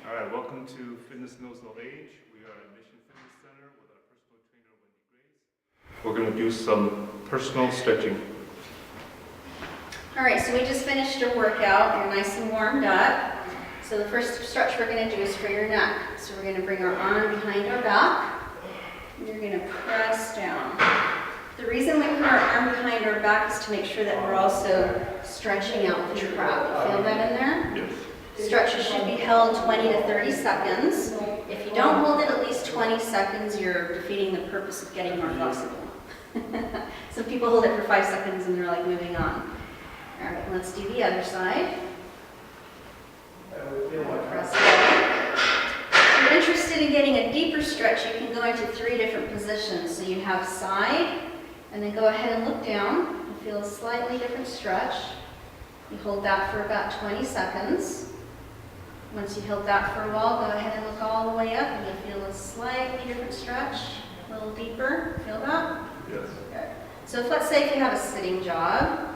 All right, welcome to FitnessKnowsNoAge. We are at Mission Fitness Center with our personal trainer, Wendy Grace. We're going to do some personal stretching. All right, so we just finished a workout. You're nice and warmed up. So the first stretch we're going to do is for your neck. So we're going to bring our arm behind our back, and you're going to press down. The reason we put our arm behind our back is to make sure that we're also stretching out the trap. Feel that in there? Yes. Stretches should be held 20 to 30 seconds. If you don't hold it at least 20 seconds, you're defeating the purpose of getting more flexible. Some people hold it for 5 seconds and they're like moving on. All right, let's do the other side. Press down. If you're interested in getting a deeper stretch, you can go into 3 different positions. So you have side, and then go ahead and look down and feel a slightly different stretch. You hold that for about 20 seconds. Once you held that for a while, go ahead and look all the way up and you feel a slightly different stretch, a little deeper. Feel that? Yes. Good. So let's say if you have a sitting job,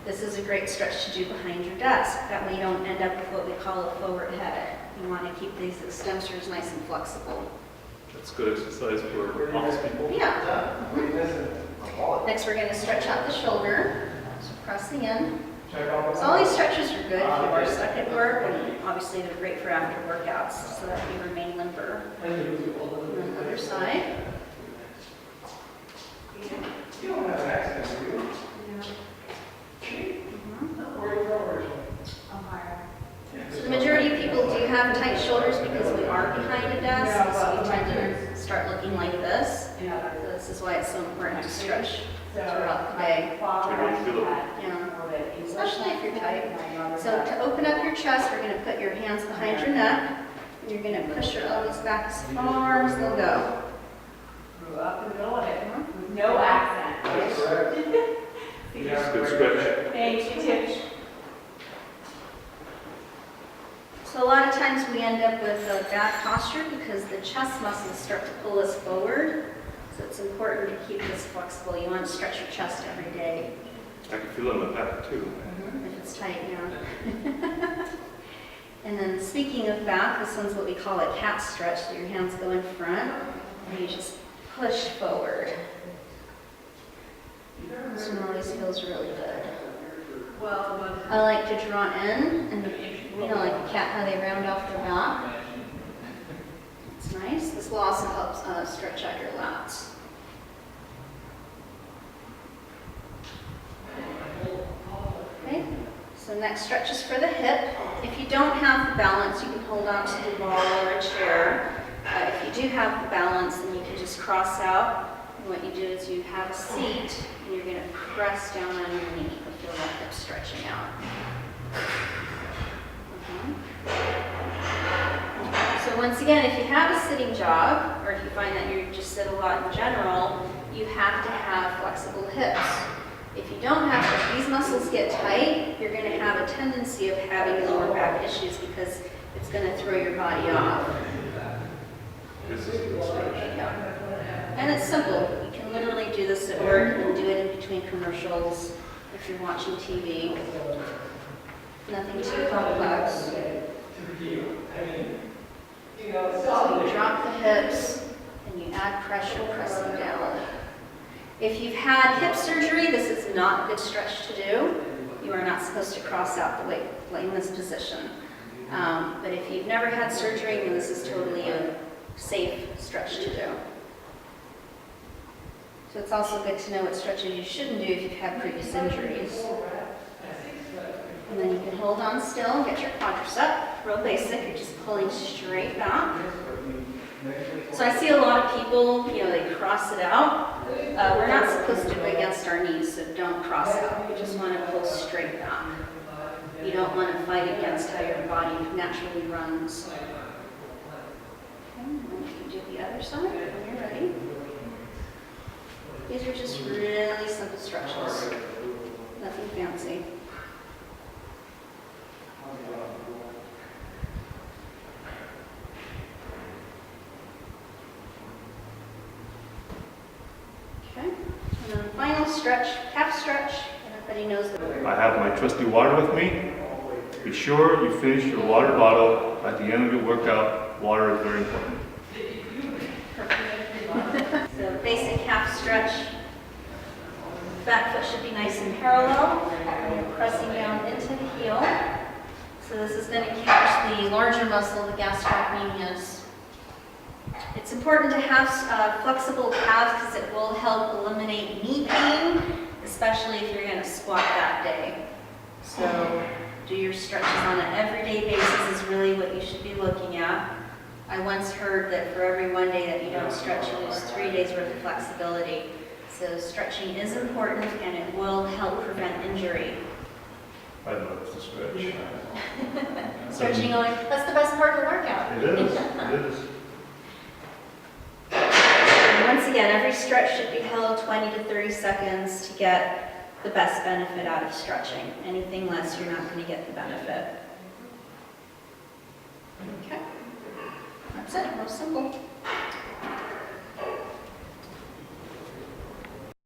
this is a great stretch to do behind your desk. That way you don't end up with what we call a forward head. You want to keep these extensors nice and flexible. That's good exercise for office people. Yeah. Next we're going to stretch out the shoulder. So pressing in. So all these stretches are good if you are stuck at work, and obviously they're great for after workouts so that you remain limber. And then the other side. You don't have an accident, do you? So the majority of people do have tight shoulders because we are behind a desk, so we tend to start looking like this. So this is why it's so important to stretch throughout the day. Yeah. Especially if you're tight. So to open up your chest, we're going to put your hands behind your neck, and you're going to push your elbows back as far as they'll go. Grew up in the middle of it with no accent. That's a good stretch. Thanks, you too. So a lot of times we end up with a bad posture because the chest muscles start to pull us forward. So it's important to keep this flexible. You want to stretch your chest every day. I can feel it in my back too. If it's tight, yeah. And then speaking of back, this one's what we call a cat stretch. So your hands go in front and you just push forward. This one always feels really good. I like to draw in, and you know, like a cat, how they round off their back. It's nice. This will also help stretch out your lats. Okay. So next stretch is for the hip. If you don't have the balance, you can hold on to the wall or a chair. If you do have the balance, then you can just cross out. And what you do is you have a seat, and you're going to press down on your knee to feel that hip stretching out. So once again, if you have a sitting job, or if you find that you just sit a lot in general, you have to have flexible hips. If you don't have, if these muscles get tight, you're going to have a tendency of having lower back issues because it's going to throw your body off. This is a good stretch. Yeah. And it's simple. You can literally do this at work and do it in between commercials if you're watching TV. Nothing too complex. So you drop the hips and you add pressure, pressing down. If you've had hip surgery, this is not a good stretch to do. You are not supposed to cross out the weight in this position. But if you've never had surgery, then this is totally a safe stretch to do. So it's also good to know what stretches you shouldn't do if you've had previous injuries. And then you can hold on still and get your quadricep. Real basic, you're just pulling straight back. So I see a lot of people, they cross it out. We're not supposed to go against our knees, so don't cross out. You just want to pull straight back. You don't want to fight against how your body naturally runs. Okay, and then you can do the other side when you're ready. These are just really simple stretches. Nothing fancy. Okay, and then final stretch, calf stretch. Everybody knows that. I have my trusty water with me. Be sure you finish your water bottle at the end of your workout. Water is very important. So basic calf stretch. Back foot should be nice and parallel. And you're pressing down into the heel. So this is going to catch the larger muscle, the gastrocnemius. It's important to have flexible calves because it will help eliminate knee pain, especially if you're going to squat that day. So do your stretches on an everyday basis is really what you should be looking at. I once heard that for every 1 day that you don't stretch, you lose 3 days worth of flexibility. So stretching is important and it will help prevent injury. I love to stretch. Stretching, that's the best part of the workout. It is. It is. And once again, every stretch should be held 20 to 30 seconds to get the best benefit out of stretching. Anything less, you're not going to get the benefit. Okay. That's it, real simple.